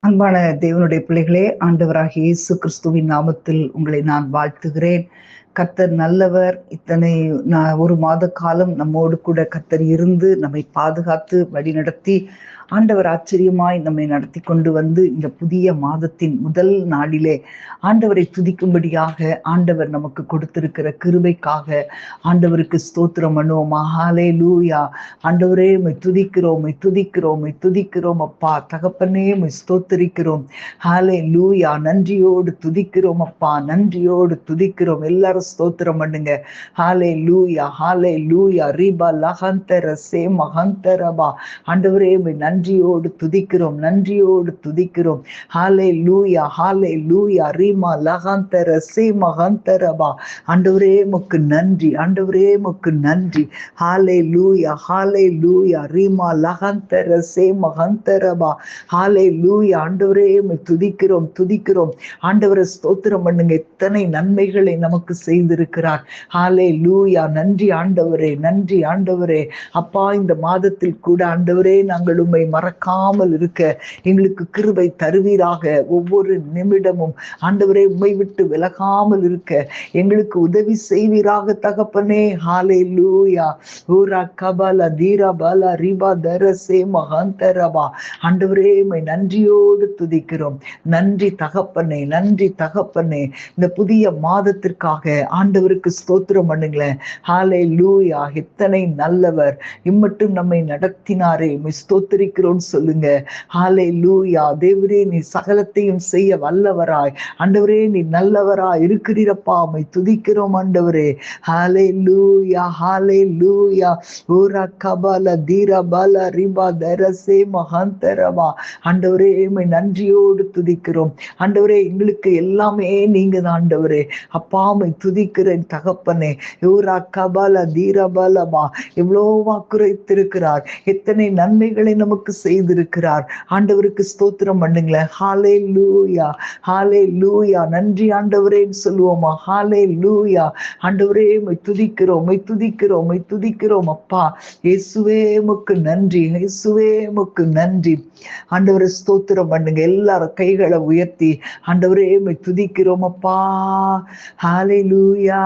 அன்பான தேவனுடைய பிள்ளைகளே, ஆண்டவராகிய இயேசு கிறிஸ்துவின் நாமத்தில் உங்களை நான் வாழ்த்துகிறேன். கர்த்தர் நல்லவர். இத்தனை ஒரு மாத காலம் நம்மோடு கூட கர்த்தர் இருந்து நம்மை பாதுகாத்து வழிநடத்தி ஆண்டவர் ஆச்சரியமாய் நம்மை நடத்தி கொண்டு வந்து இந்த புதிய மாதத்தின் முதல் நாளிலே ஆண்டவரை துதிக்கும்படியாக ஆண்டவர் நமக்கு கொடுத்திருக்கிற கிருபைக்காக ஆண்டவருக்கு ஸ்தோத்திரம் பண்ணுவோமா. ஹல்லேலூயா. ஆண்டவரே உம்மை துதிக்கிறோம், உம்மை துதிக்கிறோம், உம்மை துதிக்கிறோம் அப்பா. தகப்பனே உம்மை ஸ்தோத்திரிக்கிறோம். ஹல்லேலூயா. நன்றியோடு துதிக்கிறோம் அப்பா, நன்றியோடு துதிக்கிறோம். எல்லாரும் ஸ்தோத்திரம் பண்ணுங்க. ஹல்லேலூயா, ஹல்லேலூயா. ரீபா லஹந்தர சே மஹந்தரபா. ஆண்டவரே உம்மை நன்றியோடு துதிக்கிறோம், நன்றியோடு துதிக்கிறோம். ஹல்லேலூயா, ஹல்லேலூயா. ரீமா லஹந்தர சே மஹந்தரபா. ஆண்டவரே உமக்கு நன்றி, ஆண்டவரே உமக்கு நன்றி. ஹல்லேலூயா, ஹல்லேலூயா. ரீமா லஹந்தர சே மஹந்தரபா. ஹல்லேலூயா. ஆண்டவரே உம்மை துதிக்கிறோம், துதிக்கிறோம். ஆண்டவரை ஸ்தோத்திரம் பண்ணுங்க. எத்தனை நன்மைகளை நமக்கு செய்திருக்கிறார். ஹல்லேலூயா. நன்றி ஆண்டவரே, நன்றி ஆண்டவரே. அப்பா, இந்த மாதத்தில் கூட ஆண்டவரே நாங்கள் உம்மை மறக்காமல் இருக்க எங்களுக்கு கிருபை தருவீராக. ஒவ்வொரு நிமிடமும் ஆண்டவரே உம்மை விட்டு விலகாமல் இருக்க எங்களுக்கு உதவி செய்வீராக தகப்பனே. ஹல்லேலூயா. ஊரா கபல தீரா பல ரிபா தரசே மகாந்தரபா. ஆண்டவரே உம்மை நன்றியோடு துதிக்கிறோம். நன்றி தகப்பனே, நன்றி தகப்பனே. இந்த புதிய மாதத்திற்காக ஆண்டவருக்கு ஸ்தோத்திரம் பண்ணுங்களேன். ஹல்லேலூயா. எத்தனை நல்லவர், இம்மட்டும் நம்மை நடத்தினாரே, உம்மை ஸ்தோத்திரிக்கிறோம் சொல்லுங்க. ஹல்லேலூயா. தேவரே நீ சகலத்தையும் செய்ய வல்லவராய், ஆண்டவரே நீ நல்லவராய் இருக்கிறீரப்பா. உம்மை துதிக்கிறோம் ஆண்டவரே. ஹல்லேலூயா, ஹல்லேலூயா. ஊரா கபல தீரா பல ரிபா தரசே மகாந்தரபா. ஆண்டவரே உம்மை நன்றியோடு துதிக்கிறோம். ஆண்டவரே எங்களுக்கு எல்லாமே நீங்க தான் ஆண்டவரே. அப்பா உம்மை துதிக்கிறேன் தகப்பனே. ஊரா கபல தீரா பலபா. எவ்வளோ வாக்குரைத்திருக்கிறார், எத்தனை நன்மைகளை நமக்கு செய்திருக்கிறார். ஆண்டவருக்கு ஸ்தோத்திரம் பண்ணுங்களேன். ஹல்லேலூயா, ஹல்லேலூயா. நன்றி ஆண்டவரேன்னு சொல்லுவோமா. ஹல்லேலூயா. ஆண்டவரே உம்மை துதிக்கிறோம், உம்மை துதிக்கிறோம், உம்மை துதிக்கிறோம் அப்பா. இயேசுவே உமக்கு நன்றி, இயேசுவே உமக்கு நன்றி. ஆண்டவரை ஸ்தோத்திரம் பண்ணுங்க. எல்லாரும் கைகளை உயர்த்தி ஆண்டவரே உம்மை துதிக்கிறோம் அப்பா. ஹல்லேலூயா.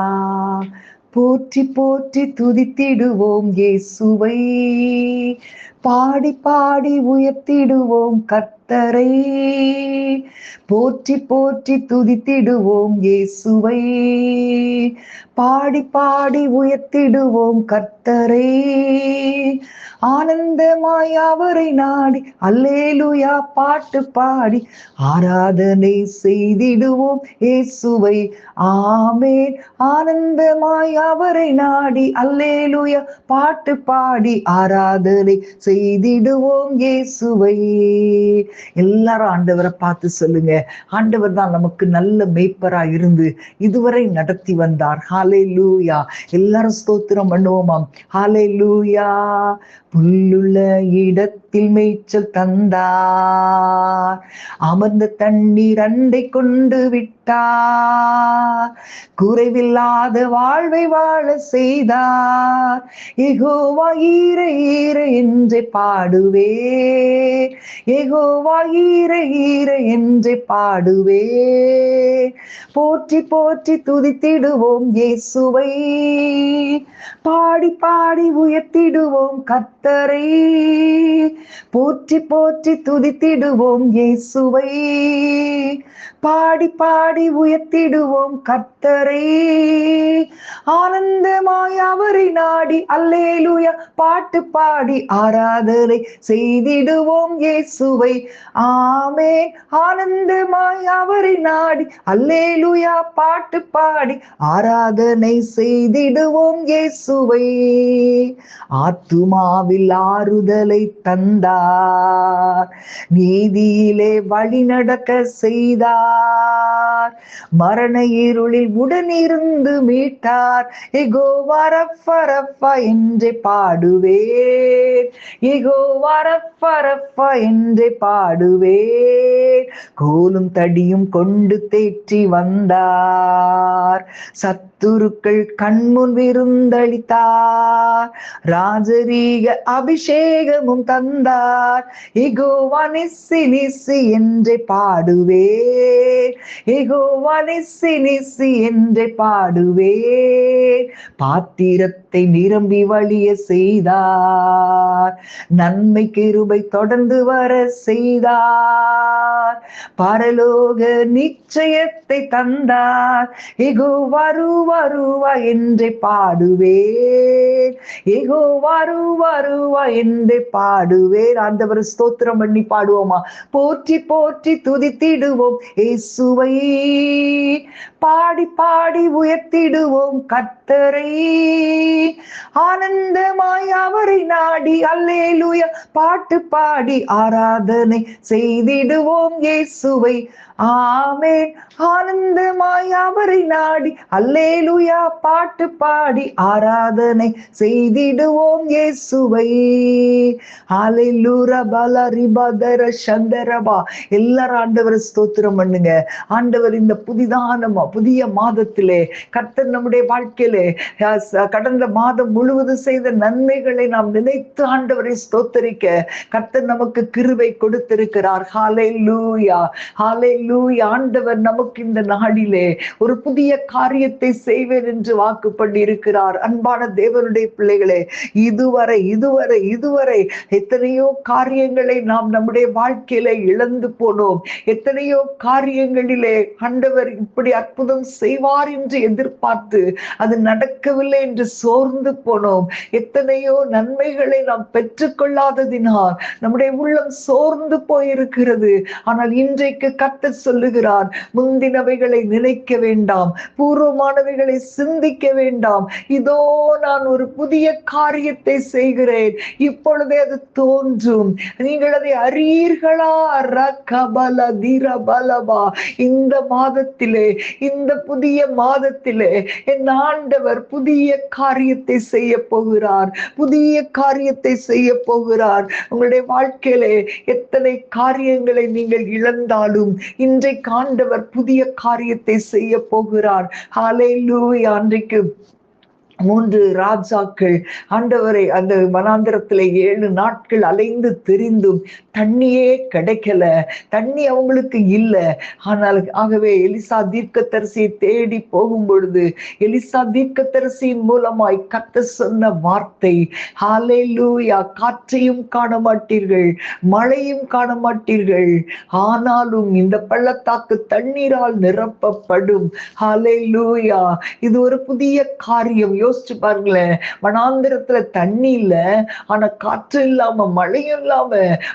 போற்றி போற்றி துதித்திடுவோம் இயேசுவை, பாடி பாடி உயர்த்திடுவோம் கர்த்தரை. போற்றி போற்றி துதித்திடுவோம் இயேசுவை, பாடி பாடி உயர்த்திடுவோம் கர்த்தரை. ஆனந்தமாய் அவரை நாடி அல்லேலூயா பாட்டு பாடி ஆராதனை செய்திடுவோம் இயேசுவை. ஆமென். ஆனந்தமாய் அவரை நாடி அல்லேலூயா பாட்டு பாடி ஆராதனை செய்திடுவோம் இயேசுவை. எல்லாரும் ஆண்டவரை பார்த்து சொல்லுங்க. ஆண்டவர் தான் நமக்கு நல்ல மேய்ப்பரா இருந்து இதுவரை நடத்தி வந்தார். ஹல்லேலூயா. எல்லாரும் ஸ்தோத்திரம் பண்ணுவோமாம். ஹல்லேலூயா. புல்லுள்ள இடத்தில் மேய்ச்சல் தந்தார், அமர்ந்த தண்ணீர் அண்டை கொண்டு விட்டார், குறைவில்லாத வாழ்வை வாழ செய்தார். யெகோவா ஈர ஈர என்றே பாடுவே, யெகோவா ஈர ஈர என்றே பாடுவே. போற்றி போற்றி துதித்திடுவோம் இயேசுவை, பாடி பாடி உயர்த்திடுவோம் கர்த்தரை. போற்றி போற்றி துதித்திடுவோம் இயேசுவை, பாடி பாடி உயர்த்திடுவோம் கர்த்தரை. ஆனந்தமாய் அவரை நாடி அல்லேலூயா பாட்டு பாடி ஆராதனை செய்திடுவோம் இயேசுவை. ஆமென். ஆனந்தமாய் அவரை நாடி அல்லேலூயா பாட்டு பாடி ஆராதனை செய்திடுவோம் இயேசுவை. ஆத்துமாவில் ஆறுதலை தந்தார், நீதியிலே வழி நடக்க செய்தார், மரண இருளில் உடனிருந்து மீட்டார். யெகோவா ரப்பா ரப்பா என்றே பாடுவேன், யெகோவா ரப்பா ரப்பா என்றே பாடுவேன். கோலும் தடியும் கொண்டு தேற்றி வந்தார், சத்துருக்கள் கண்முன் விருந்தளித்தார், ராஜரீக அபிஷேகமும் தந்தார். யெகோவா நிஸ்ஸி நிஸ்ஸி என்றே பாடுவேன், யெகோவா நிஸ்ஸி நிஸ்ஸி என்றே பாடுவேன். பாத்திரத்தை நிரம்பி வழிய செய்தார், நன்மை கிருபை தொடர்ந்து வர செய்தார், பரலோக நிச்சயத்தை தந்தார். யெகோவா வருவா என்றே பாடுவேன், யெகோவா வருவா என்றே பாடுவேன். ஆண்டவர் ஸ்தோத்திரம் பண்ணி பாடுவோமா? போற்றி போற்றி துதித்திடுவோம் இயேசுவை, பாடி பாடி உயர்த்திடுவோம் கர்த்தரை, ஆனந்தமாய் அவரை நாடி அல்லேலூயா பாட்டு பாடி ஆராதனை செய்திடுவோம் இயேசுவை. ஆமென். ஆனந்தமாய் அவரை நாடி அல்லேலூயா பாட்டு பாடி ஆராதனை செய்திடுவோம் இயேசுவை. ஹalleluya பலரிபதர சந்தரபா. எல்லாரும் ஆண்டவரை ஸ்தோத்திரம் பண்ணுங்க. ஆண்டவர் இந்த புதிய மாதத்திலே கர்த்தர் நம்முடைய வாழ்க்கையிலே கடந்த மாதம் முழுவதும் செய்த நன்மைகளை நாம் நினைத்து ஆண்டவரை ஸ்தோத்தரிக்க கர்த்தர் நமக்கு கிருபை கொடுத்திருக்கிறார். ஹalleluya ஹalleluya. ஆண்டவர் நமக்கு இந்த நாளிலே ஒரு புதிய காரியத்தை செய்வேன் என்று வாக்கு பண்ணி இருக்கிறார். அன்பான தேவனுடைய பிள்ளைகளே, இதுவரை இதுவரை இதுவரை எத்தனையோ காரியங்களை நாம் நம்முடைய வாழ்க்கையில இழந்து போனோம். எத்தனையோ காரியங்களிலே ஆண்டவர் இப்படி அற்புதம் செய்வார் என்று எதிர்பார்த்து அது நடக்கவில்லை என்று சோர்ந்து போனோம். எத்தனையோ நன்மைகளை நாம் பெற்றுக்கொள்ளாததினால் நம்முடைய உள்ளம் சோர்ந்து போயிருக்கிறது. ஆனால் இன்றைக்கு கர்த்தர் சொல்லுகிறார், முந்தினவைகளை நினைக்க வேண்டாம், பூர்வமானவைகளை சிந்திக்க வேண்டாம். இதோ நான் ஒரு புதிய காரியத்தை செய்கிறேன், இப்பொழுதே அது தோன்றும், நீங்கள் அதை அறியீர்களா? ரகபல தீரபலபா. இந்த மாதத்திலே, இந்த புதிய மாதத்திலே என் ஆண்டவர் புதிய காரியத்தை செய்ய போகிறார், புதிய காரியத்தை செய்ய போகிறார். உங்களுடைய வாழ்க்கையிலே எத்தனை காரியங்களை நீங்கள் இழந்தாலும் இன்றைக்கு ஆண்டவர் புதிய காரியத்தை செய்ய போகிறார். ஹalleluya. அன்றைக்கு 3 ராஜாக்கள் ஆண்டவரை அந்த வனாந்திரத்திலே 7 நாட்கள் அலைந்து திரிந்தும் தண்ணியே கிடைக்கல, தண்ணி அவங்களுக்கு இல்லை. ஆனால் ஆகவே எலிசா தீர்க்கதரிசியை தேடி போகும் பொழுது எலிசா தீர்க்கதரிசியின் மூலமாய் கர்த்தர் சொன்ன வார்த்தை, ஹalleluya, காற்றையும் காண மாட்டீர்கள், மழையும் காண மாட்டீர்கள், ஆனாலும் இந்த பள்ளத்தாக்கு தண்ணீரால் நிரப்பப்படும். ஹalleluya. இது ஒரு புதிய காரியம். யோசிச்சு பாருங்களேன், வனாந்திரத்துல தண்ணி இல்ல, ஆனா காற்று இல்லாம மழையும் இல்லாம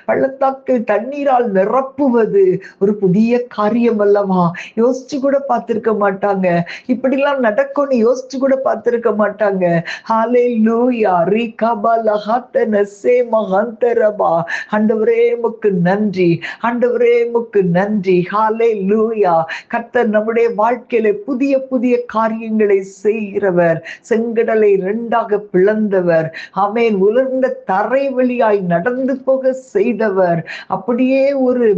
பள்ளத்தாக்கு தண்ணீரால் நிரப்புவது ஒரு புதிய காரியம் அல்லவா? யோசிச்சு கூட பார்த்திருக்க மாட்டாங்க, இப்படிலாம் நடக்கும்னு யோசிச்சு கூட பார்த்திருக்க மாட்டாங்க. ஹalleluya. ரிகபலஹதனசே மஹந்தரபா. ஆண்டவரே உமக்கு நன்றி, ஆண்டவரே உமக்கு நன்றி. ஹalleluya. கர்த்தர் நம்முடைய வாழ்க்கையில புதிய புதிய காரியங்களை செய்கிறவர், செங்கடலை 2ஆக பிளந்தவர், ஆமென், உலர்ந்த தரை வழியாய் நடந்து போக செய்தவர். அப்படியே ஒரு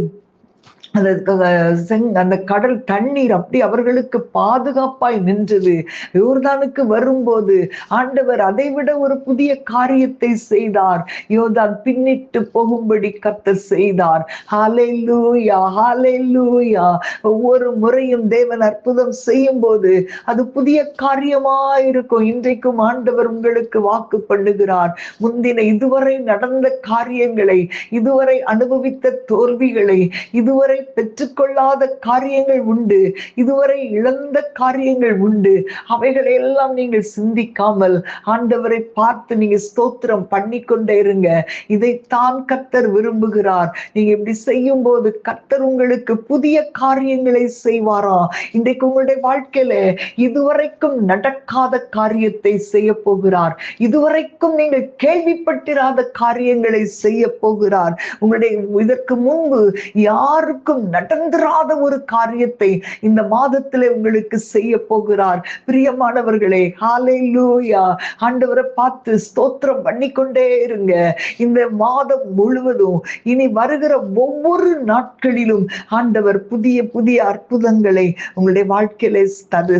அந்த கடல் தண்ணீர் அப்படி அவர்களுக்கு பாதுகாப்பாய் நின்றது. யோர்தானுக்கு வரும்போது ஆண்டவர் அதைவிட ஒரு புதிய காரியத்தை செய்தார். யோர்தான் பின்னிட்டு போகும்படி கர்த்தர் செய்தார். ஹalleluya ஹalleluya. ஒவ்வொரு முறையும் தேவன் அற்புதம் செய்யும் போது அது புதிய காரியமாயிருக்கும். இன்றைக்கும் ஆண்டவர் உங்களுக்கு வாக்கு பண்ணுகிறார், முந்தின இதுவரை நடந்த காரியங்களை, இதுவரை அனுபவித்த தோல்விகளை, இதுவரை பெற்றுக்கொள்ளாத காரியங்கள் உண்டு, இதுவரை இழந்த காரியங்கள் உண்டு. அவைகளை எல்லாம் நீங்கள் சிந்திக்காமல் ஆண்டவரை பார்த்து நீங்க ஸ்தோத்திரம் பண்ணிக்கொண்டே இருங்க. இதைத்தான் கர்த்தர் விரும்புகிறார். நீங்க இப்படி செய்யும் போது கர்த்தர் உங்களுக்கு புதிய காரியங்களை செய்வாரா? இன்றைக்கு உங்களுடைய வாழ்க்கையில இதுவரைக்கும் நடக்காத காரியத்தை செய்ய போகிறார். இதுவரைக்கும் நீங்கள் கேள்விப்பட்டிராத காரியங்களை செய்ய போகிறார். உங்களுடைய இதற்கு முன்பு யார் யாருக்கும் நடந்துராத ஒரு காரியத்தை இந்த மாதத்திலே உங்களுக்கு செய்ய போகிறார். பிரியமானவர்களே, ஹல்லேலூயா. ஆண்டவரை பார்த்து ஸ்தோத்திரம் பண்ணிக்கொண்டே இருங்க. இந்த மாதம் முழுவதும் இனி வருகிற ஒவ்வொரு நாட்களிலும் ஆண்டவர் புதிய புதிய அற்புதங்களை உங்களுடைய வாழ்க்கையில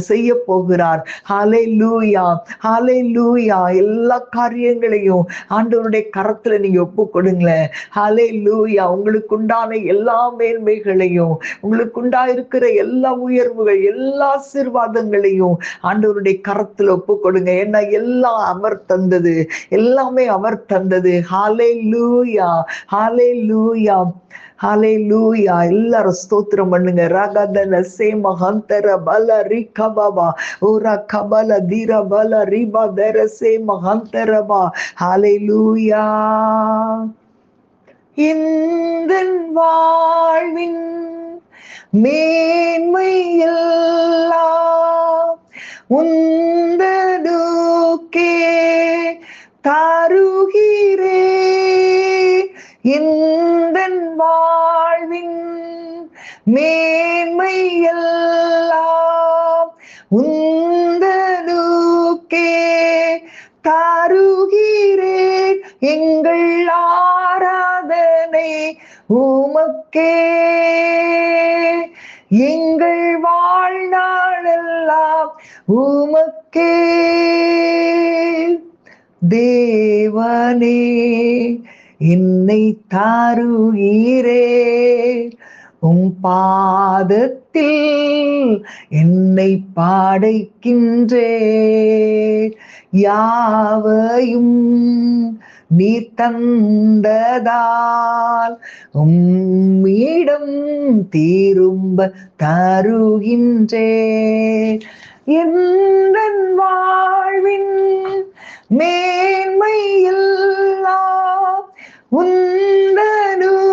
செய்ய போகிறார். ஹல்லேலூயா, ஹல்லேலூயா. எல்லா காரியங்களையும் ஆண்டவருடைய கரத்துல நீங்க ஒப்பு கொடுங்களேன். ஹல்லேலூயா. உங்களுக்கு உண்டான எல்லா மேன்மைகளையும், உங்களுக்கு உண்டாயிருக்கிற எல்லா உயர்வுகள், எல்லா ஆசீர்வாதங்களையும் ஆண்டவருடைய கரத்துல ஒப்பு கொடுங்க. ஏன்னா எல்லாம் அவர் தந்தது, எல்லாமே அவர் தந்தது. ஹல்லேலூயா, ஹல்லேலூயா, ஹல்லேலூயா. எல்லாரும் ஸ்தோத்திரம் பண்ணுங்க. ரகதல சேம ஹந்தர பல ரிகபபா ஓரா கபல தீர பல ரிபா தர சேம ஹந்தரபா. ஹல்லேலூயா. இந்த வாழ்வின் மேன்மை எல்லாம் உந்ததுக்கே தருகிறே. இந்த வாழ்வின் மேன்மை எல்லாம் உந்ததுக்கே தருகிறேன். எங்கள் ஆராதனை உமக்கே, எங்கள் வாழ்நாளெல்லாம் உமக்கே. தேவனே என்னை தாருகிறே, பாதத்தில் என்னை பாடைக்கின்றே. யாவையும் நீ தந்ததால் உம்மிடம் திரும்ப தருகின்றே. எந்த வாழ்வின் மேன்மை எல்லாம் உந்தனுக்கே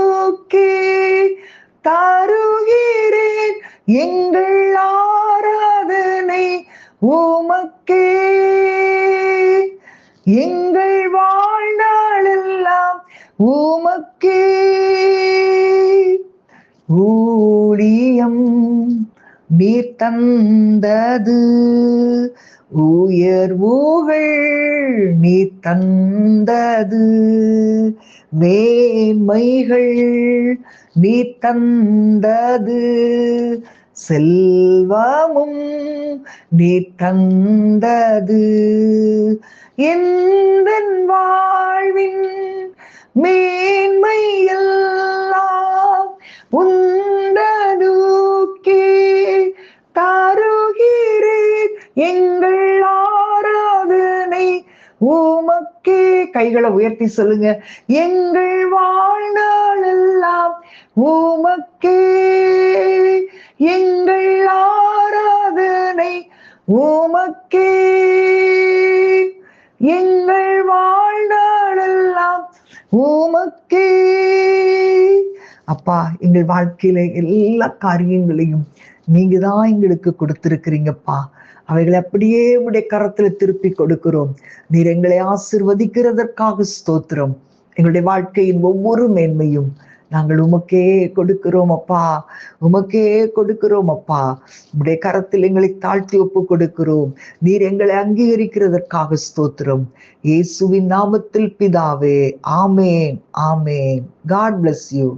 தருகிறேன். எங்கள் ஆராதனை உமக்கே, எங்கள் வாழ்நாளெல்லாம் உமக்கே. ஊழியம் நீர் தந்தது, உயர்வுகள் நீ தந்தது, மேன்மைகள் நீ தந்தது, செல்வமும் நீ தந்தது. எந்த வாழ்வின் மேன்மை எல்லாம் உந்தனுக்கே தருகிறேன். எங்கள் ஆராதனை உமக்கே. கைகளை உயர்த்தி சொல்லுங்க. எங்கள் வாழ்நாளெல்லாம் உமக்கே, எங்கள் ஆராதனை உமக்கே, எங்கள் வாழ்நாளெல்லாம் உமக்கே. அப்பா, எங்கள் வாழ்க்கையில எல்லா காரியங்களையும் நீங்க தான் எங்களுக்கு கொடுத்திருக்கிறீங்கப்பா. அவைகளை அப்படியே உடைய கரத்துல திருப்பி கொடுக்கிறோம். நீர் எங்களை ஆசீர்வதிக்கிறதற்காக ஸ்தோத்திரம். எங்களுடைய வாழ்க்கையின் ஒவ்வொரு மேன்மையும் நாங்கள் உமக்கே கொடுக்கிறோம் அப்பா, உமக்கே கொடுக்கிறோம் அப்பா. உடைய கரத்தில் எங்களை தாழ்த்தி ஒப்பு கொடுக்கிறோம். நீர் எங்களை அங்கீகரிக்கிறதற்காக ஸ்தோத்திரம். இயேசுவின் நாமத்தில் பிதாவே, ஆமேன், ஆமேன். God bless you.